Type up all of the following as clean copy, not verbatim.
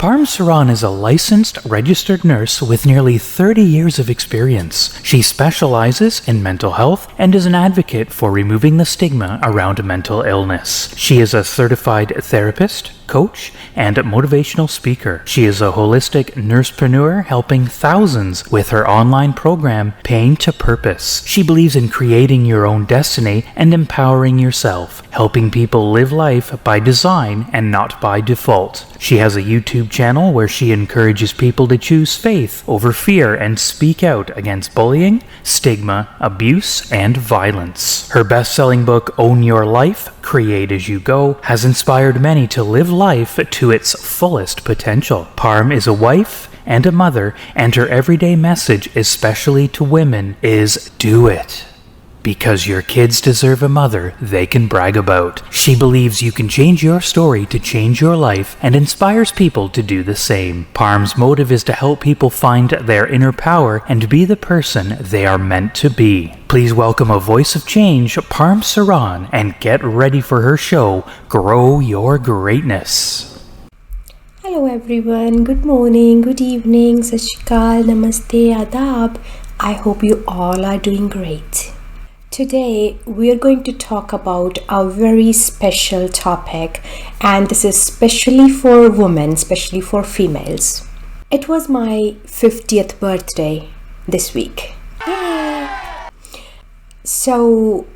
Parm Saran is a licensed, registered nurse with nearly 30 years of experience. She specializes in mental health and is an advocate for removing the stigma around mental illness. She is a certified therapist, coach, and motivational speaker. She is a holistic nursepreneur helping thousands with her online program, Pain to Purpose. She believes in creating your own destiny and empowering yourself, helping people live life by design and not by default. She has a YouTube channel where she encourages people to choose faith over fear and speak out against bullying, stigma, abuse, and violence. Her best-selling book, Own Your Life, Create As You Go, has inspired many to live life to its fullest potential. Parm is a wife and a mother, and her everyday message, especially to women, is do it. Because your kids deserve a mother they can brag about. She believes you can change your story to change your life and inspires people to do the same. Parm's motive is to help people find their inner power and be the person they are meant to be. Please welcome a voice of change, Parm Saran, and get ready for her show, Grow Your Greatness. Hello everyone, good morning, good evening, Sat Shri Akal, Namaste, Adab. I hope you all are doing great. Today we are going to talk about a very special topic, and this is especially for women, especially for females. It was my 50th birthday this week. Yay! So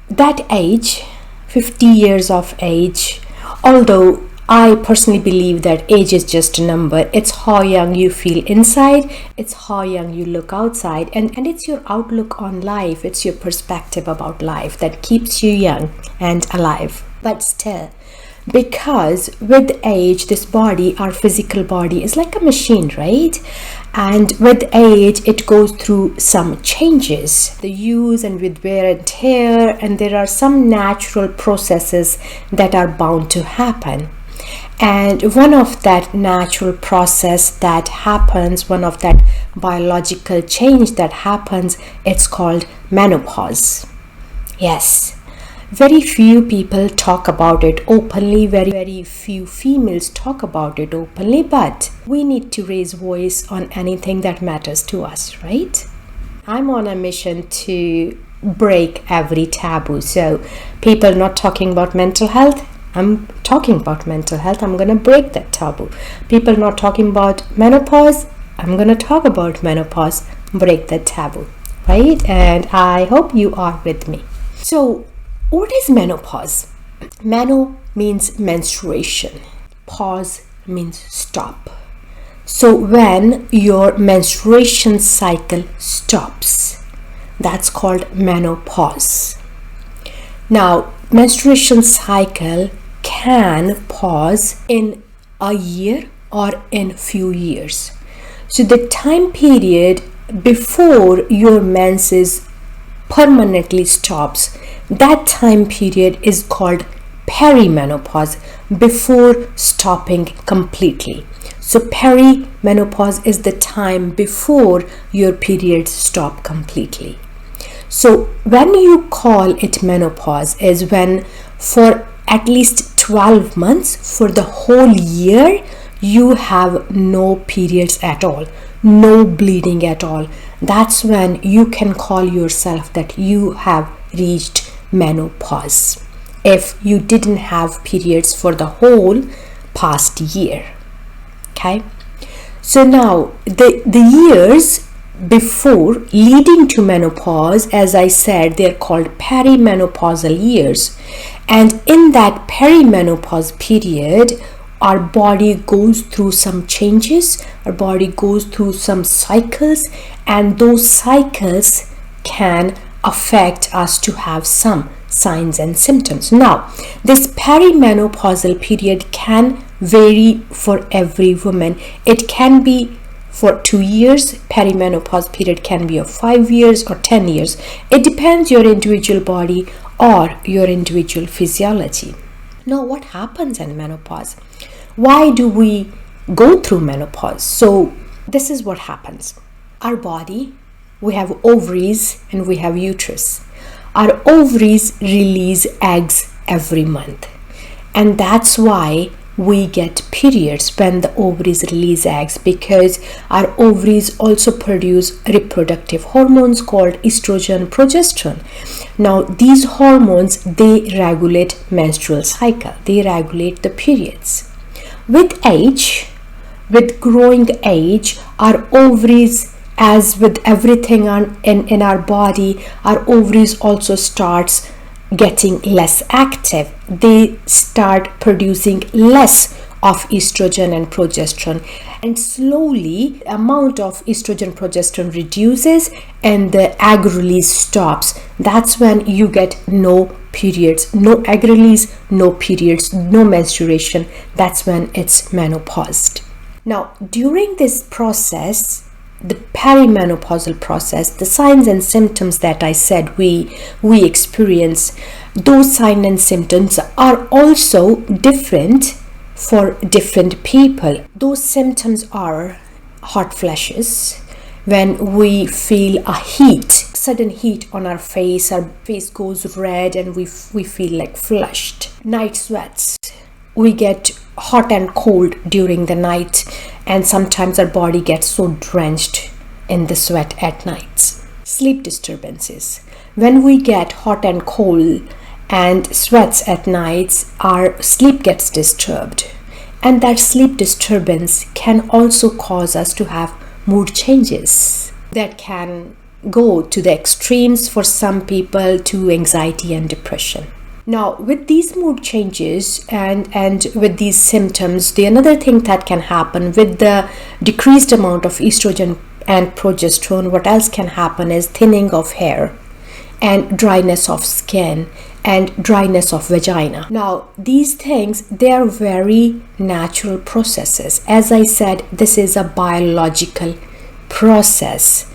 that age, 50 years of age, although I personally believe that age is just a number. It's how young you feel inside, it's how young you look outside, and it's your outlook on life, it's your perspective about life that keeps you young and alive. But still, because with age, this body, our physical body, is like a machine, right? And with age, it goes through some changes, the use and with wear and tear, and there are some natural processes that are bound to happen. And one of that natural process that happens, one of that biological change that happens, it's called menopause. Yes, very few people talk about it openly, very few females talk about it openly, but we need to raise voice on anything that matters to us, right? I'm on a mission to break every taboo. So people not talking about mental health, I'm talking about mental health. I'm going to break that taboo. People not talking about menopause, I'm going to talk about menopause, break that taboo, right? And I hope you are with me. So what is menopause? Meno means menstruation. Pause means stop. So when your menstruation cycle stops, that's called menopause. Now, menstruation cycle can pause in a year or in few years. So the time period before your menses permanently stops, that time period is called perimenopause, before stopping completely. So perimenopause is the time before your periods stop completely. So when you call it menopause is when for at least 12 months, for the whole year, you have no periods at all, no bleeding at all. That's when you can call yourself that you have reached menopause, if you didn't have periods for the whole past year. Okay, so now the years before leading to menopause, as I said, they're called perimenopausal years. And in that perimenopause period, our body goes through some changes, our body goes through some cycles, and those cycles can affect us to have some signs and symptoms. Now, this perimenopausal period can vary for every woman. It can be for 2 years, perimenopause period can be of 5 years or 10 years. It depends your individual body or your individual physiology. Now, what happens in menopause? Why do we go through menopause? So this is what happens. Our body, we have ovaries and we have uterus. Our ovaries release eggs every month, and that's why we get periods when the ovaries release eggs, because our ovaries also produce reproductive hormones called estrogen, progesterone. Now these hormones, they regulate menstrual cycle, they regulate the periods. With age, with growing age, our ovaries, as with everything in our body, our ovaries also starts getting less active. They start producing less of estrogen and progesterone, and slowly the amount of estrogen progesterone reduces and the egg release stops. That's when you get no periods, no egg release, no periods, no menstruation. That's when it's menopause. Now during this process, the perimenopausal process, the signs and symptoms that I said we experience, those signs and symptoms are also different for different people. Those symptoms are hot flashes, when we feel a heat, sudden heat on our face goes red and we feel like flushed. Night sweats, we get hot and cold during the night, and sometimes our body gets so drenched in the sweat at nights. Sleep disturbances, when we get hot and cold and sweats at nights, our sleep gets disturbed, and that sleep disturbance can also cause us to have mood changes that can go to the extremes for some people, to anxiety and depression. Now with these mood changes and with these symptoms, the another thing that can happen with the decreased amount of estrogen and progesterone, what else can happen is thinning of hair and dryness of skin and dryness of vagina. Now these things, they are very natural processes. As I said, this is a biological process.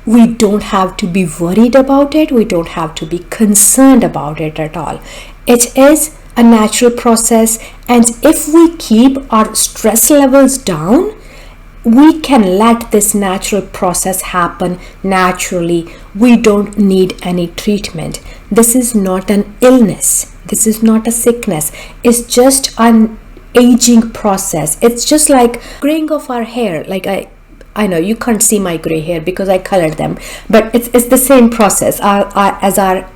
We don't have to be worried about it. We don't have to be concerned about it at all. It is a natural process, and if we keep our stress levels down, we can let this natural process happen naturally. We don't need any treatment. This is not an illness. This is not a sickness. It's just an aging process. It's just like graying of our hair. Like I know you can't see my gray hair because I colored them, but it's the same process.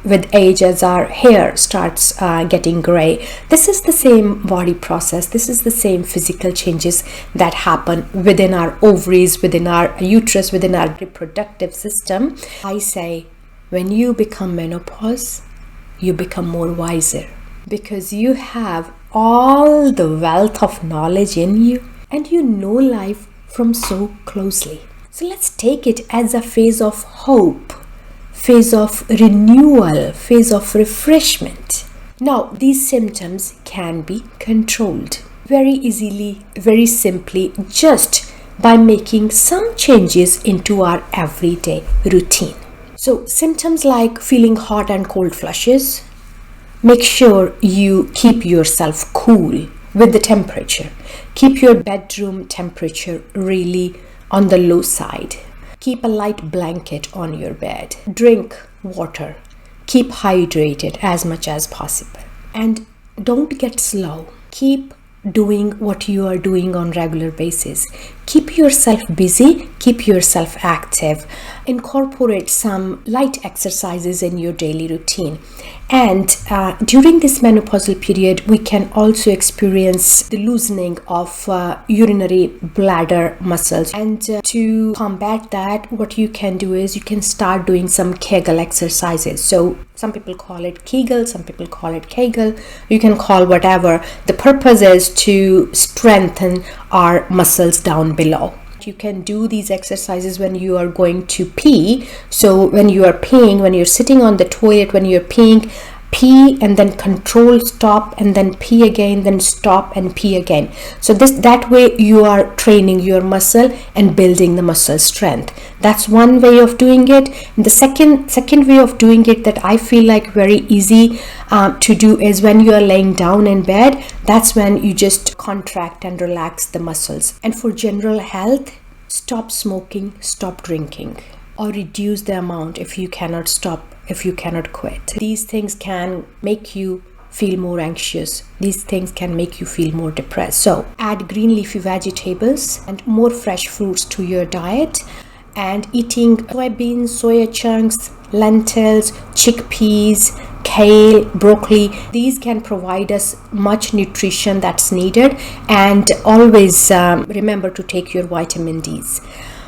With age, as our hair starts getting gray, this is the same body process. This is the same physical changes that happen within our ovaries, within our uterus, within our reproductive system. I say, when you become menopause, you become more wiser, because you have all the wealth of knowledge in you, and you know life from so closely. So let's take it as a phase of hope, phase of renewal, phase of refreshment. Now these symptoms can be controlled very easily, very simply, just by making some changes into our everyday routine. So symptoms like feeling hot and cold flushes, make sure you keep yourself cool with the temperature. Keep your bedroom temperature really on the low side. Keep a light blanket on your bed. Drink water. Keep hydrated as much as possible. And don't get slow. Keep doing what you are doing on regular basis. Keep yourself busy, keep yourself active. Incorporate some light exercises in your daily routine. And during this menopausal period, we can also experience the loosening of urinary bladder muscles. And to combat that, what you can do is you can start doing some Kegel exercises. So some people call it Kegel, some people call it Kegel. You can call whatever. The purpose is to strengthen our muscles down below. You can do these exercises when you are going to pee. So when you are peeing, when you're sitting on the toilet, when you're peeing, pee and then control, stop, and then pee again, then stop and pee again. So that way you are training your muscle and building the muscle strength. That's one way of doing it. And the second way of doing it that I feel like very easy to do is when you are laying down in bed. That's when you just contract and relax the muscles. And for general health, stop smoking, stop drinking, or reduce the amount if you cannot stop, if you cannot quit. These things can make you feel more anxious. These things can make you feel more depressed. So add green leafy vegetables and more fresh fruits to your diet, and eating soybeans, soya chunks, lentils, chickpeas, kale, broccoli. These can provide us much nutrition that's needed. And always remember to take your vitamin Ds.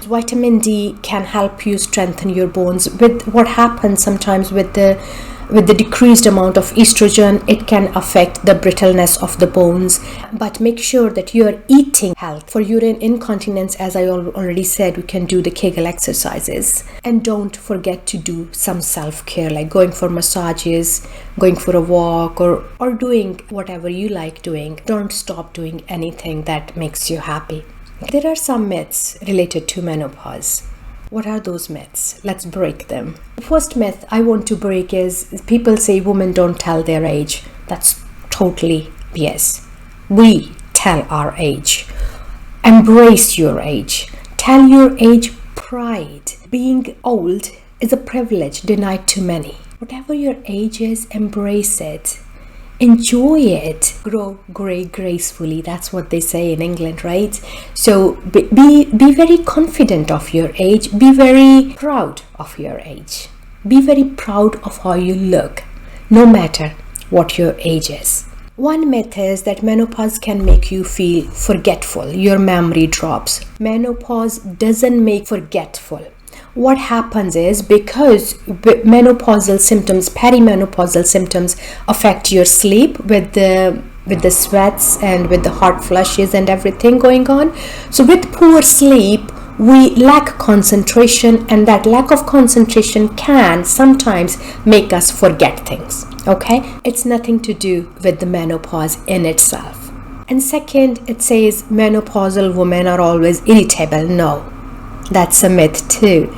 Vitamin D can help you strengthen your bones. With what happens sometimes with the decreased amount of estrogen, it can affect the brittleness of the bones. But make sure that you are eating health. For urine incontinence, as I already said, we can do the Kegel exercises. And don't forget to do some self-care, like going for massages, going for a walk, or doing whatever you like doing. Don't stop doing anything that makes you happy. There are some myths related to menopause. What are those myths? Let's break them. The first myth I want to break is people say women don't tell their age. That's totally BS. We tell our age. Embrace your age. Tell your age pride. Being old is a privilege denied to many. Whatever your age is, embrace it. Enjoy it. Grow gracefully. That's what they say in England, right? So be very confident of your age. Be very proud of your age. Be very proud of how you look, no matter what your age is. One myth is that menopause can make you feel forgetful. Your memory drops. Menopause doesn't make forgetful. What happens is, because menopausal symptoms, perimenopausal symptoms affect your sleep with the sweats and with the hot flushes and everything going on. So with poor sleep, we lack concentration, and that lack of concentration can sometimes make us forget things. Okay? It's nothing to do with the menopause in itself. And second, it says menopausal women are always irritable. No. That's a myth too.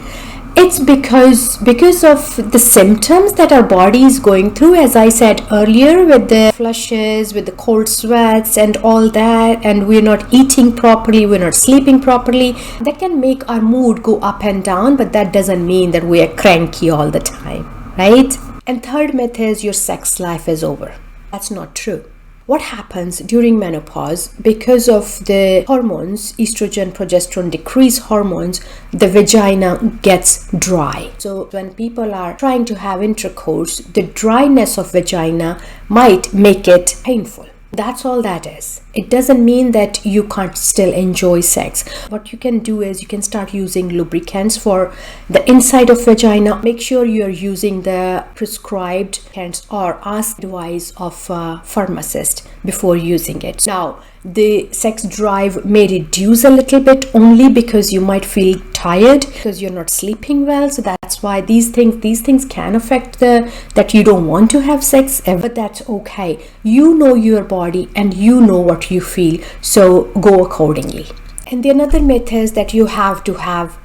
It's because of the symptoms that our body is going through, as I said earlier, with the flushes, with the cold sweats and all that, and we're not eating properly, we're not sleeping properly. That can make our mood go up and down, but that doesn't mean that we are cranky all the time, right? And third myth is your sex life is over. That's not true. What happens during menopause, because of the hormones, estrogen, progesterone, decrease hormones, the vagina gets dry. So when people are trying to have intercourse, the dryness of vagina might make it painful. That's all that is. It doesn't mean that you can't still enjoy sex. What you can do is you can start using lubricants for the inside of vagina. Make sure you're using the prescribed lubricants, or ask advice of a pharmacist before using it. Now, the sex drive may reduce a little bit only because you might feel tired because you're not sleeping well. So that's why these things can affect that you don't want to have sex, but that's okay. You know your body and you know what you feel, so go accordingly. And the another myth is that you have to have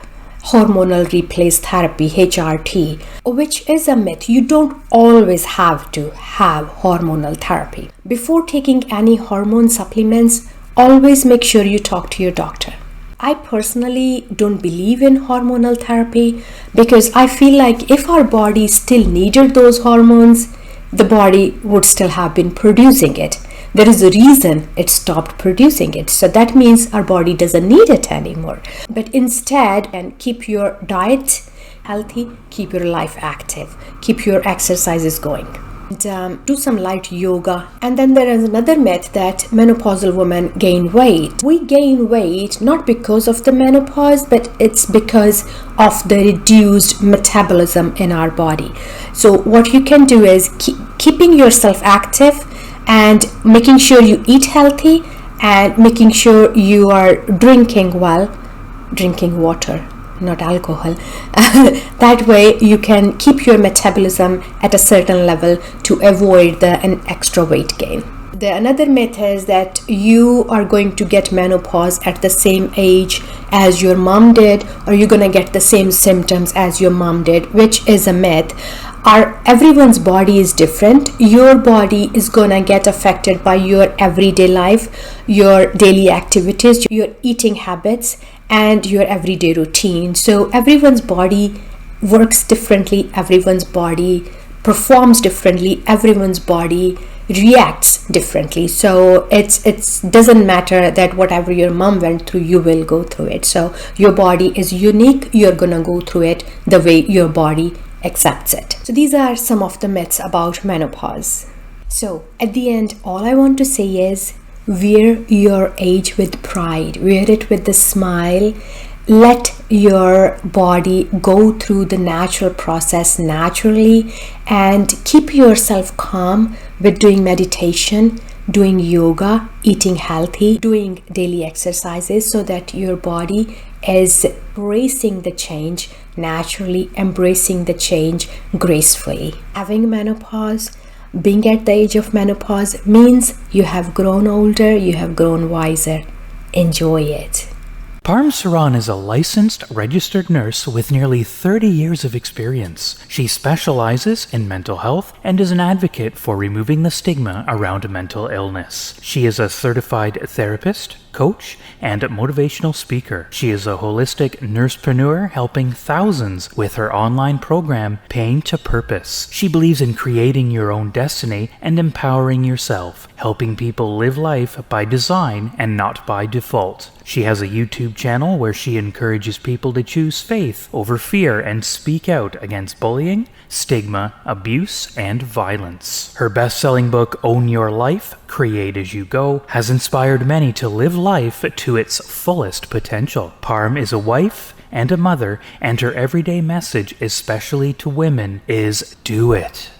hormonal replace therapy, HRT, which is a myth. You don't always have to have hormonal therapy. Before taking any hormone supplements, always make sure you talk to your doctor. I personally don't believe in hormonal therapy because I feel like if our body still needed those hormones, the body would still have been producing it. There is a reason it stopped producing it. So that means our body doesn't need it anymore. But instead, and keep your diet healthy, keep your life active, keep your exercises going. And, do some light yoga. And then there is another myth that menopausal women gain weight. We gain weight not because of the menopause, but it's because of the reduced metabolism in our body. So what you can do is keeping yourself active and making sure you eat healthy and making sure you are drinking water, not alcohol. That way you can keep your metabolism at a certain level to avoid an extra weight gain. The another myth is that you are going to get menopause at the same age as your mom did, or you're going to get the same symptoms as your mom did, which is a myth. Everyone's body is different. Your body is gonna get affected by your everyday life, your daily activities, your eating habits, and your everyday routine. So everyone's body works differently, everyone's body performs differently, everyone's body reacts differently. So it doesn't matter that whatever your mom went through, you will go through it. So your body is unique. You're gonna go through it the way your body accepts it. So these are some of the myths about menopause. So at the end, all I want to say is, wear your age with pride, wear it with a smile. Let your body go through the natural process naturally, and keep yourself calm with doing meditation, doing yoga, eating healthy, doing daily exercises, so that your body is embracing the change naturally, embracing the change gracefully. Having menopause, being at the age of menopause, means you have grown older, you have grown wiser. Enjoy it. Parm Saran is a licensed, registered nurse with nearly 30 years of experience. She specializes in mental health and is an advocate for removing the stigma around mental illness. She is a certified therapist, coach, and motivational speaker. She is a holistic nursepreneur helping thousands with her online program, Pain to Purpose. She believes in creating your own destiny and empowering yourself, helping people live life by design and not by default. She has a YouTube channel where she encourages people to choose faith over fear and speak out against bullying, stigma, abuse, and violence. Her best-selling book, Own Your Life, Create As You Go, has inspired many to live life to its fullest potential. Parm is a wife and a mother, and her everyday message, especially to women, is do it.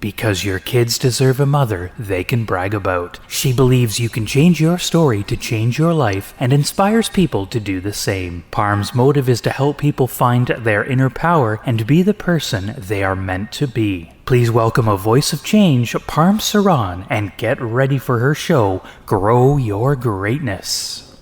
Because your kids deserve a mother they can brag about. She believes you can change your story to change your life and inspires people to do the same. Parm's motive is to help people find their inner power and be the person they are meant to be. Please welcome a voice of change, Parm Saran, and get ready for her show, Grow Your Greatness.